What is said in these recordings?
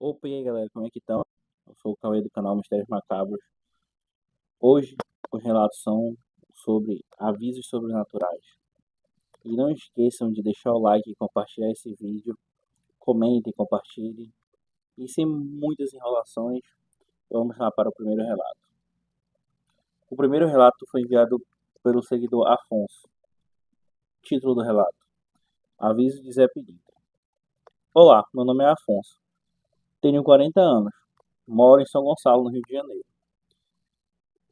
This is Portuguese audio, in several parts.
Opa, e aí galera, como é que estão? Eu sou o Cauê do canal Mistérios Macabros. Hoje os relatos são sobre avisos sobrenaturais. E não esqueçam de deixar o like e compartilhar esse vídeo. Comentem, compartilhem. E sem muitas enrolações, vamos lá para o primeiro relato. O primeiro relato foi enviado pelo seguidor Afonso. Título do relato: Aviso de Zé Pilintra. Olá, meu nome é Afonso. Tenho 40 anos. Moro em São Gonçalo, no Rio de Janeiro.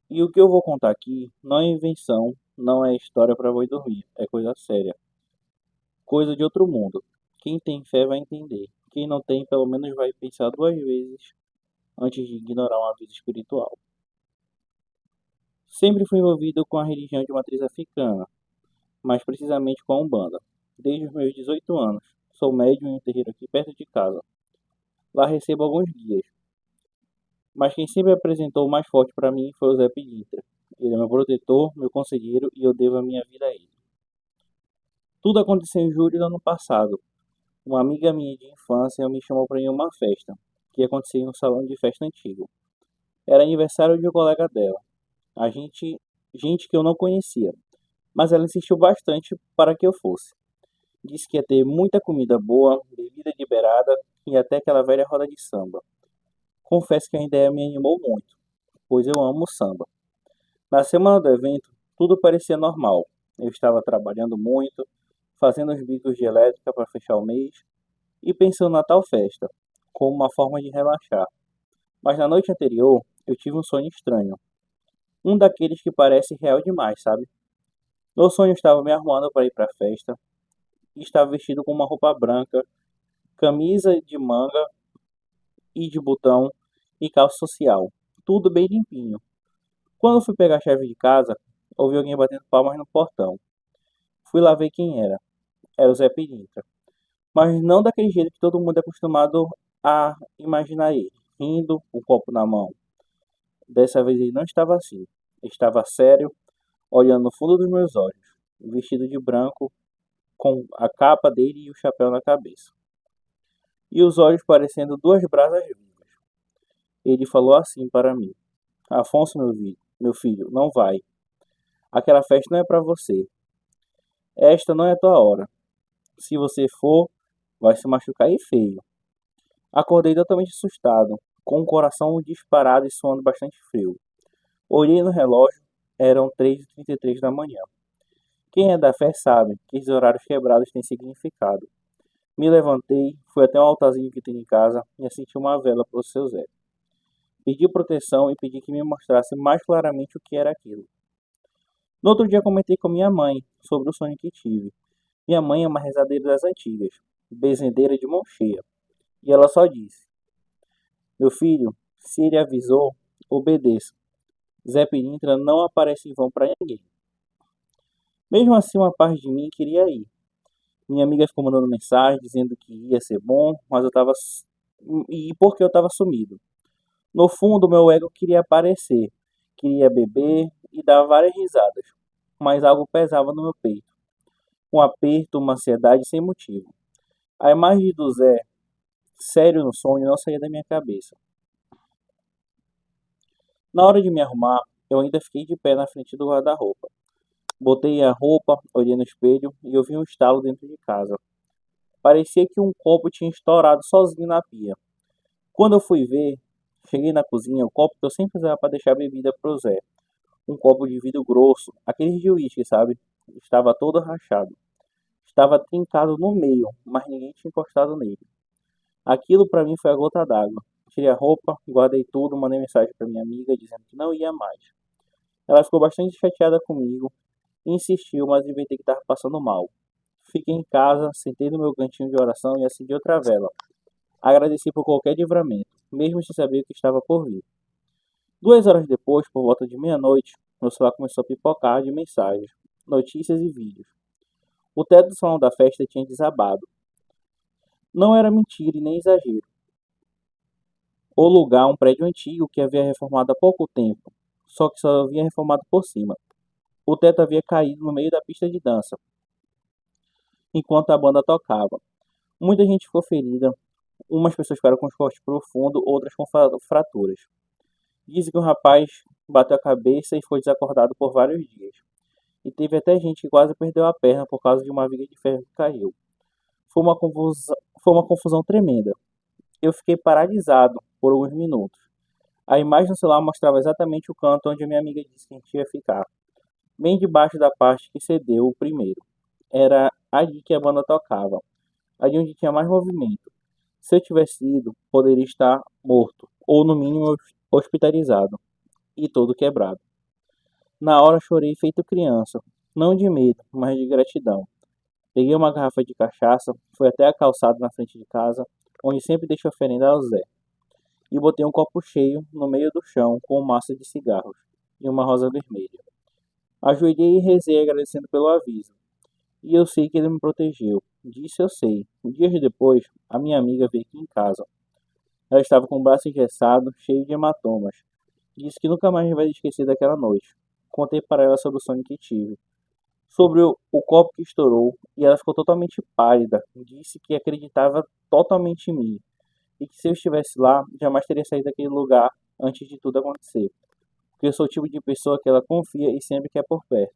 E o que eu vou contar aqui não é invenção, não é história para boi dormir, é coisa séria, coisa de outro mundo. Quem tem fé vai entender, quem não tem pelo menos vai pensar duas vezes antes de ignorar um aviso espiritual. Sempre fui envolvido com a religião de matriz africana, mais precisamente com a Umbanda. Desde os meus 18 anos, sou médium em um terreiro aqui perto de casa. Lá recebo alguns guias, mas quem sempre apresentou o mais forte para mim foi o Zé Pilintra. Ele é meu protetor, meu conselheiro e eu devo a minha vida a ele. Tudo aconteceu em julho do ano passado. Uma amiga minha de infância me chamou para ir a uma festa, que acontecia em um salão de festa antigo. Era aniversário de um colega dela. Gente que eu não conhecia, mas ela insistiu bastante para que eu fosse. Disse que ia ter muita comida boa, bebida liberada e até aquela velha roda de samba. Confesso que a ideia me animou muito, pois eu amo samba. Na semana do evento, tudo parecia normal. Eu estava trabalhando muito, fazendo os bicos de elétrica para fechar o mês e pensando na tal festa, como uma forma de relaxar. Mas na noite anterior, eu tive um sonho estranho. Um daqueles que parece real demais, sabe? No sonho estava me arrumando para ir para a festa e estava vestido com uma roupa branca, camisa de manga e de botão e calça social. Tudo bem limpinho. Quando fui pegar a chave de casa, ouvi alguém batendo palmas no portão. Fui lá ver quem era. Era o Zé Pilintra. Mas não daquele jeito que todo mundo é acostumado a imaginar ele, rindo, o copo na mão. Dessa vez ele não estava assim. Estava sério, olhando no fundo dos meus olhos, vestido de branco, com a capa dele e o chapéu na cabeça. E os olhos parecendo duas brasas vivas. Ele falou assim para mim: Afonso, meu filho, não vai. Aquela festa não é para você. Esta não é a tua hora. Se você for, vai se machucar e feio. Acordei totalmente assustado, com o coração disparado e suando bastante frio. Olhei no relógio, eram 3h33 da manhã. Quem é da fé sabe que esses horários quebrados têm significado. Me levantei, fui até um altarzinho que tem em casa e acendi uma vela para o seu Zé. Pedi proteção e pedi que me mostrasse mais claramente o que era aquilo. No outro dia comentei com minha mãe sobre o sonho que tive. Minha mãe é uma rezadeira das antigas, benzedeira de mão cheia, e ela só disse: Meu filho, se ele avisou, obedeça. Zé Pilintra não aparece em vão para ninguém. Mesmo assim, uma parte de mim queria ir. Minha amiga ficou mandando mensagem dizendo que ia ser bom, mas eu estava e porque eu estava sumido. No fundo, meu ego queria aparecer, queria beber e dar várias risadas, mas algo pesava no meu peito. Um aperto, uma ansiedade sem motivo. A imagem do Zé, sério no sonho, não saía da minha cabeça. Na hora de me arrumar, eu ainda fiquei de pé na frente do guarda-roupa. Botei a roupa, olhei no espelho e ouvi um estalo dentro de casa. Parecia que um copo tinha estourado sozinho na pia. Quando eu fui ver, cheguei na cozinha, o copo que eu sempre usava para deixar bebida pro Zé. Um copo de vidro grosso, aqueles de uísque, sabe? Estava todo rachado. Estava trincado no meio, mas ninguém tinha encostado nele. Aquilo para mim foi a gota d'água. Tirei a roupa, guardei tudo, mandei mensagem para minha amiga dizendo que não ia mais. Ela ficou bastante chateada comigo e insistiu, mas inventei que estava passando mal. Fiquei em casa, sentei no meu cantinho de oração e acendi outra vela. Agradeci por qualquer livramento, mesmo sem saber o que estava por vir. 2 horas depois, por volta de meia-noite, meu celular começou a pipocar de mensagens, notícias e vídeos. O teto do salão da festa tinha desabado. Não era mentira e nem exagero. O lugar, um prédio antigo que havia reformado há pouco tempo, só que só havia reformado por cima. O teto havia caído no meio da pista de dança, enquanto a banda tocava. Muita gente ficou ferida. Umas pessoas ficaram com os cortes profundos, outras com fraturas. Dizem que o rapaz bateu a cabeça e foi desacordado por vários dias. E teve até gente que quase perdeu a perna por causa de uma viga de ferro que caiu. Foi uma confusão tremenda. Eu fiquei paralisado por alguns minutos. A imagem no celular mostrava exatamente o canto onde a minha amiga disse que a gente ia ficar, bem debaixo da parte que cedeu o primeiro. Era ali que a banda tocava, ali onde tinha mais movimento. Se eu tivesse ido, poderia estar morto, ou no mínimo hospitalizado, e todo quebrado. Na hora chorei feito criança, não de medo, mas de gratidão. Peguei uma garrafa de cachaça, fui até a calçada na frente de casa, onde sempre deixo oferenda ao Zé, e botei um copo cheio no meio do chão com massa de cigarros e uma rosa vermelha. Ajoelhei e rezei agradecendo pelo aviso. E eu sei que ele me protegeu. Disso eu sei. Dias depois, a minha amiga veio aqui em casa. Ela estava com o braço engessado, cheio de hematomas. Disse que nunca mais vai esquecer daquela noite. Contei para ela sobre o sonho que tive, sobre o copo que estourou, e ela ficou totalmente pálida. Disse que acreditava totalmente em mim, e que se eu estivesse lá, jamais teria saído daquele lugar antes de tudo acontecer. Porque eu sou o tipo de pessoa que ela confia e sempre quer por perto.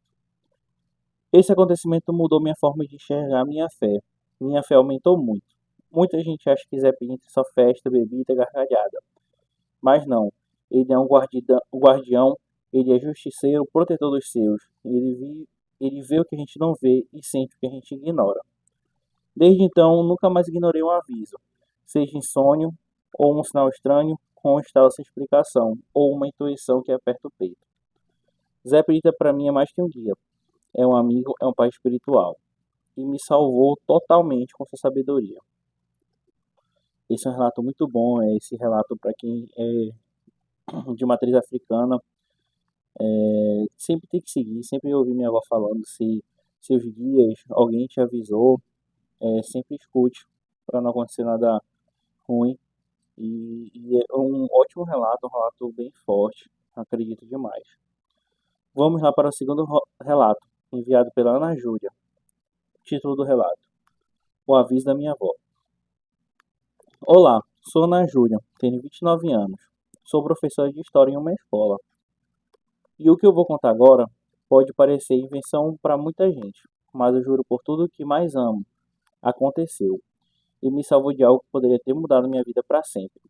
Esse acontecimento mudou minha forma de enxergar minha fé. Minha fé aumentou muito. Muita gente acha que Zé Pinto é só festa, bebida, gargalhada. Mas não. Ele é um guardião, ele é justiceiro, protetor dos seus. Ele vê o que a gente não vê e sente o que a gente ignora. Desde então, nunca mais ignorei um aviso, seja em sonho, ou um sinal estranho, com um estalo sem explicação, ou uma intuição que aperta o peito. Zé Pinto para mim é mais que um guia. É um amigo, é um pai espiritual. E me salvou totalmente com sua sabedoria. Esse é um relato muito bom, esse relato para quem é de matriz africana, sempre tem que seguir, sempre ouvi minha avó falando, se seus guias, alguém te avisou, sempre escute para não acontecer nada ruim. E é um ótimo relato, um relato bem forte, acredito demais. Vamos lá para o segundo relato, enviado pela Ana Júlia. Título do relato: O aviso da minha avó. Olá, sou Ana Júlia, tenho 29 anos. Sou professora de História em uma escola. E o que eu vou contar agora pode parecer invenção para muita gente, mas eu juro por tudo que mais amo, aconteceu. E me salvou de algo que poderia ter mudado minha vida para sempre.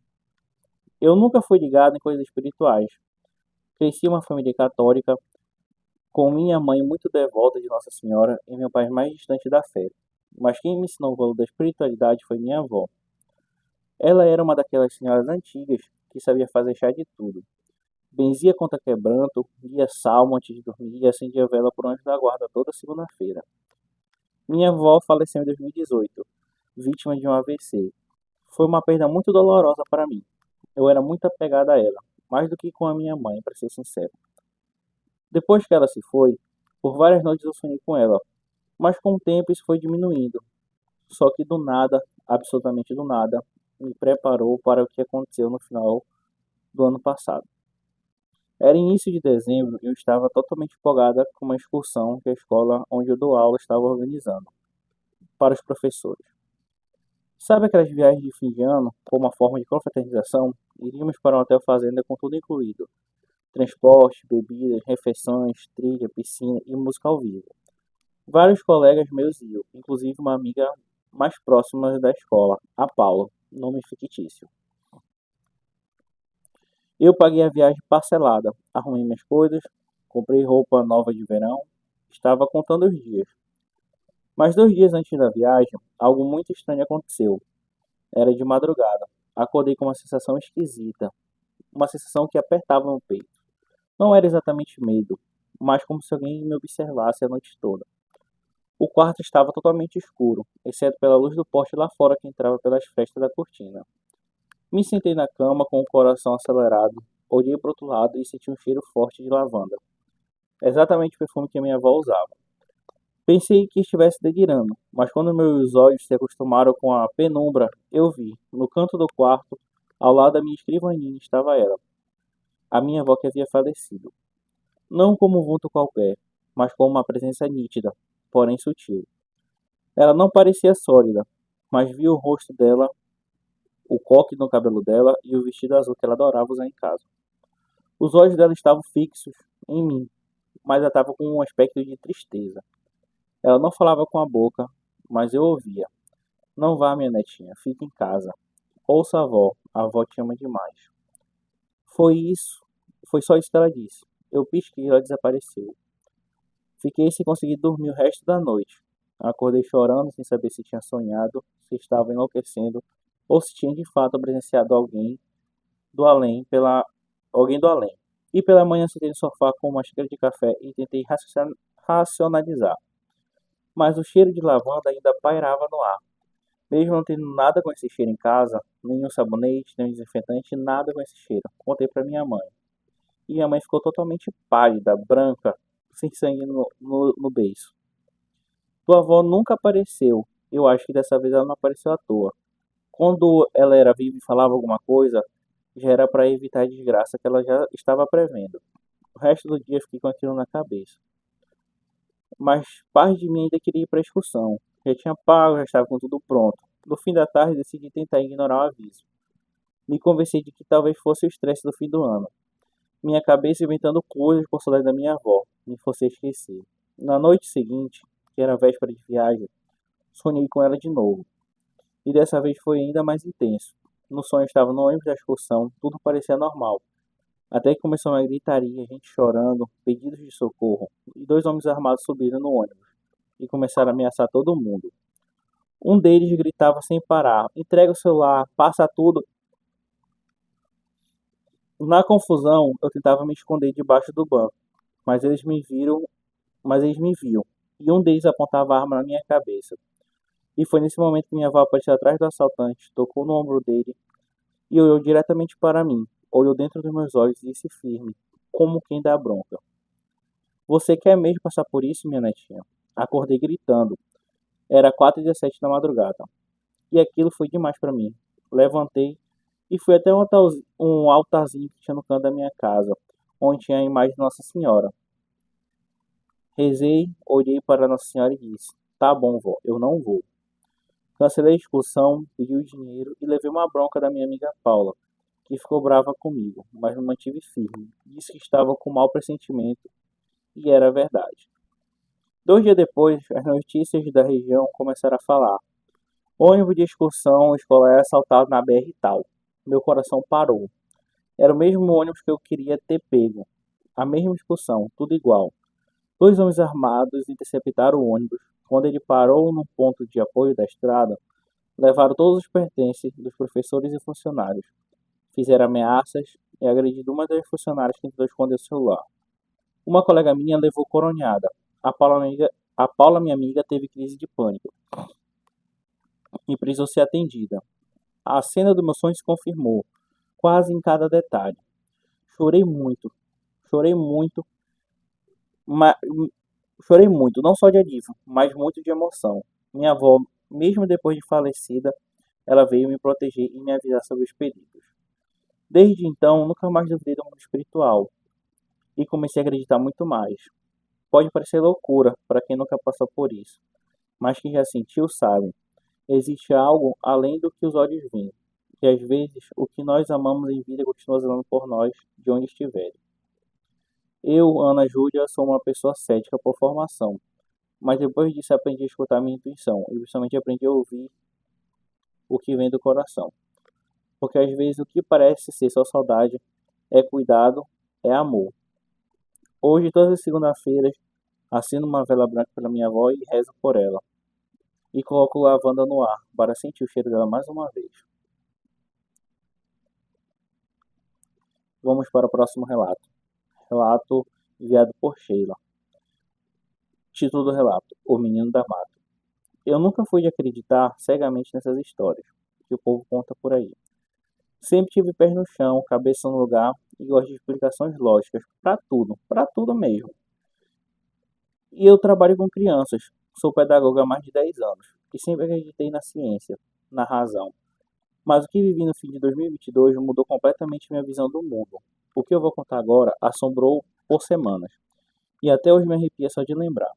Eu nunca fui ligado em coisas espirituais. Cresci em uma família católica, com minha mãe muito devota de Nossa Senhora e meu pai mais distante da fé. Mas quem me ensinou o valor da espiritualidade foi minha avó. Ela era uma daquelas senhoras antigas que sabia fazer chá de tudo. Benzia contra quebranto, lia salmo antes de dormir e acendia vela por anjo da guarda toda segunda-feira. Minha avó faleceu em 2018, vítima de um AVC. Foi uma perda muito dolorosa para mim. Eu era muito apegada a ela, mais do que com a minha mãe, para ser sincero. Depois que ela se foi, por várias noites eu sonhei com ela, mas com o tempo isso foi diminuindo. Só que do nada, absolutamente do nada, me preparou para o que aconteceu no final do ano passado. Era início de dezembro e eu estava totalmente empolgada com uma excursão que a escola onde eu dou aula estava organizando para os professores. Sabe aquelas viagens de fim de ano, como uma forma de confraternização? Iríamos para um hotel fazenda com tudo incluído: transporte, bebidas, refeições, trilha, piscina e música ao vivo. Vários colegas meus iam, inclusive uma amiga mais próxima da escola, a Paula, nome fictício. Eu paguei a viagem parcelada, arrumei minhas coisas, comprei roupa nova de verão, estava contando os dias. Mas 2 dias antes da viagem, algo muito estranho aconteceu. Era de madrugada. Acordei com uma sensação esquisita, uma sensação que apertava no peito. Não era exatamente medo, mas como se alguém me observasse a noite toda. O quarto estava totalmente escuro, exceto pela luz do poste lá fora que entrava pelas frestas da cortina. Me sentei na cama com o coração acelerado, olhei para o outro lado e senti um cheiro forte de lavanda. Exatamente o perfume que minha avó usava. Pensei que estivesse delirando, mas quando meus olhos se acostumaram com a penumbra, eu vi, no canto do quarto, ao lado da minha escrivaninha, estava ela, a minha avó que havia falecido. Não como um vulto qualquer, mas como uma presença nítida, porém sutil. Ela não parecia sólida, mas vi o rosto dela o coque no cabelo dela e o vestido azul que ela adorava usar em casa. Os olhos dela estavam fixos em mim, mas ela estava com um aspecto de tristeza. Ela não falava com a boca, mas eu ouvia. Não vá, minha netinha, fique em casa. Ouça a avó te ama demais. Foi isso, foi só isso que ela disse. Eu pisquei e ela desapareceu. Fiquei sem conseguir dormir o resto da noite. Acordei chorando, sem saber se tinha sonhado, se estava enlouquecendo ou se tinha de fato presenciado alguém do além. E pela manhã sentei no sofá com uma xícara de café e tentei racionalizar. Mas o cheiro de lavanda ainda pairava no ar. Mesmo não tendo nada com esse cheiro em casa, nenhum sabonete, nenhum desinfetante, nada com esse cheiro. Contei para minha mãe. E minha mãe ficou totalmente pálida, branca, sem sangue no beiço. Tua avó nunca apareceu. Eu acho que dessa vez ela não apareceu à toa. Quando ela era viva e falava alguma coisa, já era para evitar a desgraça que ela já estava prevendo. O resto do dia fiquei com aquilo na cabeça. Mas parte de mim ainda queria ir para a excursão. Já tinha pago, já estava com tudo pronto. No fim da tarde decidi tentar ignorar o aviso. Me convenci de que talvez fosse o estresse do fim do ano. Minha cabeça inventando coisas por saudade da minha avó. Me forcei a esquecer. Na noite seguinte, que era véspera de viagem, sonhei com ela de novo. E dessa vez foi ainda mais intenso. No sonho estava no ônibus da excursão, tudo parecia normal. Até que começou uma gritaria, gente chorando, pedidos de socorro, e dois homens armados subiram no ônibus e começaram a ameaçar todo mundo. Um deles gritava sem parar: entrega o celular, passa tudo. Na confusão, eu tentava me esconder debaixo do banco, mas eles me viam, e um deles apontava a arma na minha cabeça. E foi nesse momento que minha avó apareceu atrás do assaltante, tocou no ombro dele e olhou diretamente para mim. Olhou dentro dos meus olhos e disse firme, como quem dá bronca: Você quer mesmo passar por isso, minha netinha? Acordei gritando. Era 4h17 da madrugada. E aquilo foi demais para mim. Levantei e fui até um altarzinho que tinha no canto da minha casa, onde tinha a imagem de Nossa Senhora. Rezei, olhei para Nossa Senhora e disse: Tá bom, vó, eu não vou. Cancelei a excursão, pedi o dinheiro e levei uma bronca da minha amiga Paula, que ficou brava comigo, mas me mantive firme. Disse que estava com mau pressentimento e era verdade. 2 dias depois, as notícias da região começaram a falar. Ônibus de excursão escolar é assaltado na BR e tal. Meu coração parou. Era o mesmo ônibus que eu queria ter pego. A mesma excursão, tudo igual. Dois homens armados interceptaram o ônibus. Quando ele parou num ponto de apoio da estrada, levaram todos os pertences dos professores e funcionários. Fizeram ameaças e agrediram uma das funcionárias que tentou esconder o celular. Uma colega minha levou coronhada. A Paula, minha amiga, teve crise de pânico e precisou ser atendida. A cena do meu sonho se confirmou, quase em cada detalhe. Chorei muito, chorei muito, ma- chorei muito, não só de alívio, mas muito de emoção. Minha avó, mesmo depois de falecida, ela veio me proteger e me avisar sobre os perigos. Desde então, nunca mais duvidei do mundo espiritual e comecei a acreditar muito mais. Pode parecer loucura para quem nunca passou por isso, mas quem já sentiu sabe. Existe algo além do que os olhos veem, e às vezes o que nós amamos em vida continua zelando por nós de onde estiver. Eu, Ana Júlia, sou uma pessoa cética por formação, mas depois disso aprendi a escutar minha intuição e principalmente aprendi a ouvir o que vem do coração. Porque às vezes o que parece ser só saudade é cuidado, é amor. Hoje, todas as segundas-feiras, acendo uma vela branca pela minha avó e rezo por ela. E coloco lavanda no ar para sentir o cheiro dela mais uma vez. Vamos para o próximo relato. Relato enviado por Sheila. Título do relato: O Menino da Mata. Eu nunca fui de acreditar cegamente nessas histórias que o povo conta por aí. Sempre tive pés no chão, cabeça no lugar e gosto de explicações lógicas para tudo mesmo. E eu trabalho com crianças, sou pedagoga há mais de 10 anos e sempre acreditei na ciência, na razão. Mas o que vivi no fim de 2022 mudou completamente minha visão do mundo. O que eu vou contar agora assombrou por semanas e até hoje me arrepia só de lembrar.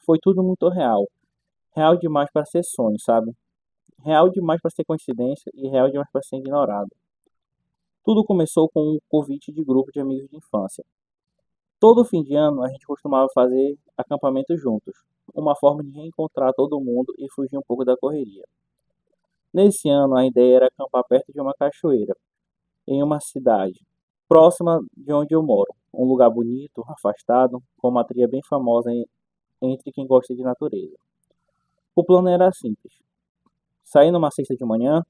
Foi tudo muito real, real demais para ser sonho, sabe? Real demais para ser coincidência e real demais para ser ignorado. Tudo começou com um convite de grupo de amigos de infância. Todo fim de ano a gente costumava fazer acampamento juntos, uma forma de reencontrar todo mundo e fugir um pouco da correria. Nesse ano a ideia era acampar perto de uma cachoeira, em uma cidade próxima de onde eu moro, um lugar bonito, afastado, com uma trilha bem famosa entre quem gosta de natureza. O plano era simples: sair numa sexta de manhã,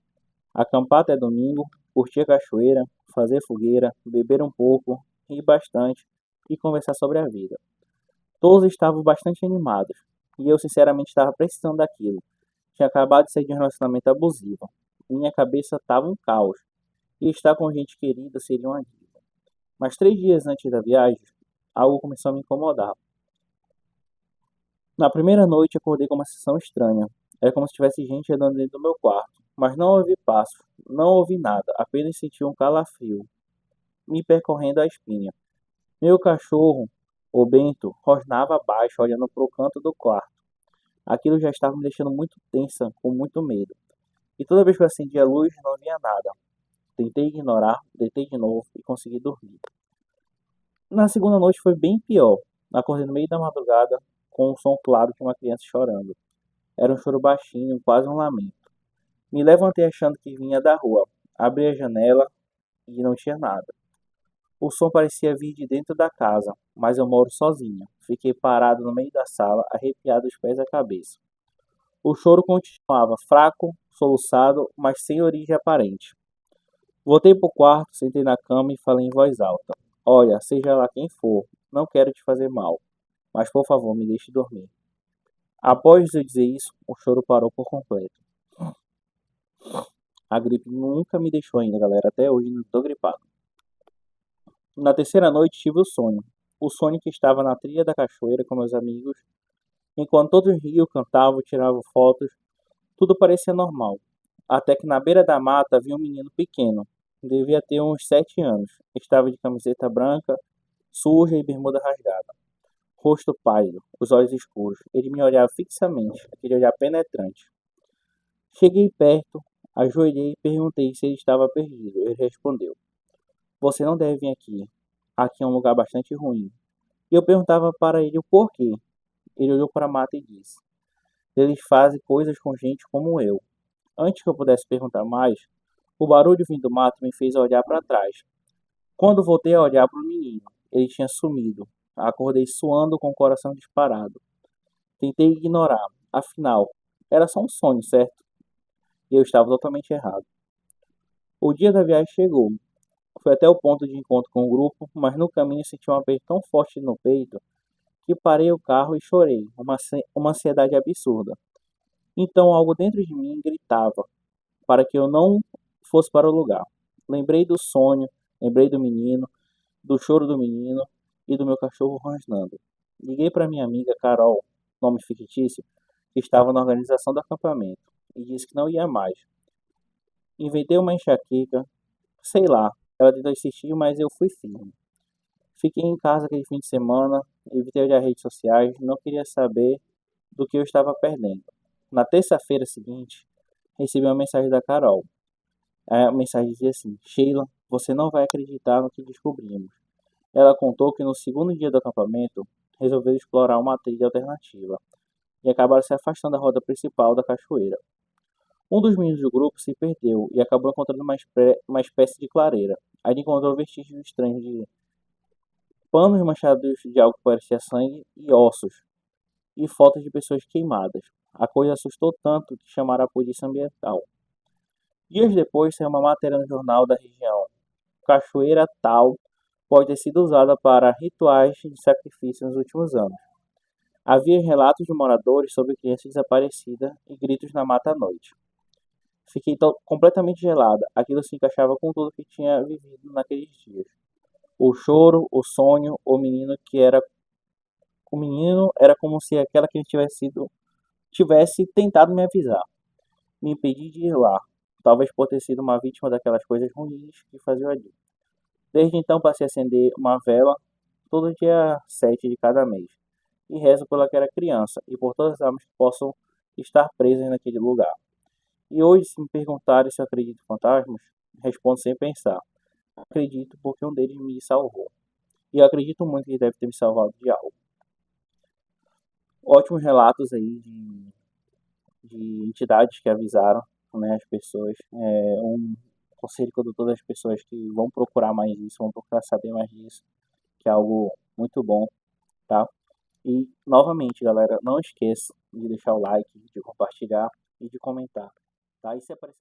acampar até domingo, curtir a cachoeira, fazer fogueira, beber um pouco, rir bastante e conversar sobre a vida. Todos estavam bastante animados, e eu sinceramente estava precisando daquilo. Tinha acabado de sair de um relacionamento abusivo. Minha cabeça estava um caos, e estar com gente querida seria uma alívio. Mas 3 dias antes da viagem, algo começou a me incomodar. Na primeira noite acordei com uma sensação estranha. Era como se tivesse gente andando dentro do meu quarto, mas não ouvi passos, não ouvi nada, apenas senti um calafrio me percorrendo a espinha. Meu cachorro, o Bento, rosnava abaixo, olhando para o canto do quarto. Aquilo já estava me deixando muito tensa, com muito medo. E toda vez que eu acendia a luz, não via nada. Tentei ignorar, deitei de novo e consegui dormir. Na segunda noite foi bem pior. Acordei no meio da madrugada com o som claro de uma criança chorando. Era um choro baixinho, quase um lamento. Me levantei achando que vinha da rua. Abri a janela e não tinha nada. O som parecia vir de dentro da casa, mas eu moro sozinha. Fiquei parado no meio da sala, arrepiado dos pés à cabeça. O choro continuava, fraco, soluçado, mas sem origem aparente. Voltei para o quarto, sentei na cama e falei em voz alta: Olha, seja lá quem for, não quero te fazer mal, mas por favor, me deixe dormir. Após eu dizer isso, o choro parou por completo. A gripe nunca me deixou ainda, galera. Até hoje não estou gripado. Na terceira noite tive o sonho. O sonho que estava na trilha da cachoeira com meus amigos. Enquanto todos riam, cantavam, tiravam fotos, tudo parecia normal. Até que na beira da mata vi um menino pequeno. Devia ter uns 7 anos. Estava de camiseta branca, suja e bermuda rasgada. Rosto pálido, os olhos escuros. Ele me olhava fixamente, aquele olhar penetrante. Cheguei perto, ajoelhei e perguntei se ele estava perdido. Ele respondeu: Você não deve vir aqui. Aqui é um lugar bastante ruim. E eu perguntava para ele o porquê. Ele olhou para a mata e disse: Eles fazem coisas com gente como eu. Antes que eu pudesse perguntar mais, o barulho vindo do mato me fez olhar para trás. Quando voltei a olhar para o menino, ele tinha sumido. Acordei suando com o coração disparado. Tentei ignorar. Afinal, era só um sonho, certo? E eu estava totalmente errado. O dia da viagem chegou. Fui até o ponto de encontro com o grupo, mas no caminho senti um aperto tão forte no peito que parei o carro e chorei, uma ansiedade absurda. Então algo dentro de mim gritava para que eu não fosse para o lugar. Lembrei do sonho, lembrei do menino, do choro do menino e do meu cachorro rosnando. Liguei para minha amiga Carol, nome fictício, que estava na organização do acampamento, e disse que não ia mais. Inventei uma enxaqueca, sei lá. Ela tentou insistir, mas eu fui firme. Fiquei em casa aquele fim de semana, evitei olhar redes sociais, não queria saber do que eu estava perdendo. Na terça-feira seguinte, recebi uma mensagem da Carol. A mensagem dizia assim: Sheila, você não vai acreditar no que descobrimos. Ela contou que no segundo dia do acampamento resolveu explorar uma trilha alternativa e acabaram se afastando da rota principal da cachoeira. Um dos meninos do grupo se perdeu e acabou encontrando uma espécie de clareira. Aí ele encontrou vestígios estranhos de panos manchados de algo que parecia sangue e ossos, e fotos de pessoas queimadas. A coisa assustou tanto que chamaram a polícia ambiental. Dias depois saiu uma matéria no jornal da região. Cachoeira tal pode ter sido usada para rituais de sacrifício nos últimos anos. Havia relatos de moradores sobre crianças desaparecidas e gritos na mata à noite. Fiquei completamente gelada. Aquilo se encaixava com tudo que tinha vivido naqueles dias. O choro, o sonho, o menino era como se aquela que tivesse tentado me avisar, me impedir de ir lá, talvez por ter sido uma vítima daquelas coisas ruins que faziam ali. Desde então passei a acender uma vela todo dia 7 de cada mês, e rezo pela que era criança e por todas as almas que possam estar presas naquele lugar. E hoje, se me perguntarem se eu acredito em fantasmas, respondo sem pensar. Acredito porque um deles me salvou. E eu acredito muito que ele deve ter me salvado de algo. Ótimos relatos aí de entidades que avisaram, né, as pessoas. Um conselho que eu dou a todas as pessoas que vão procurar mais disso, vão procurar saber mais disso, que é algo muito bom, tá? E, novamente, galera, não esqueça de deixar o like, de compartilhar e de comentar, tá? E se aparecer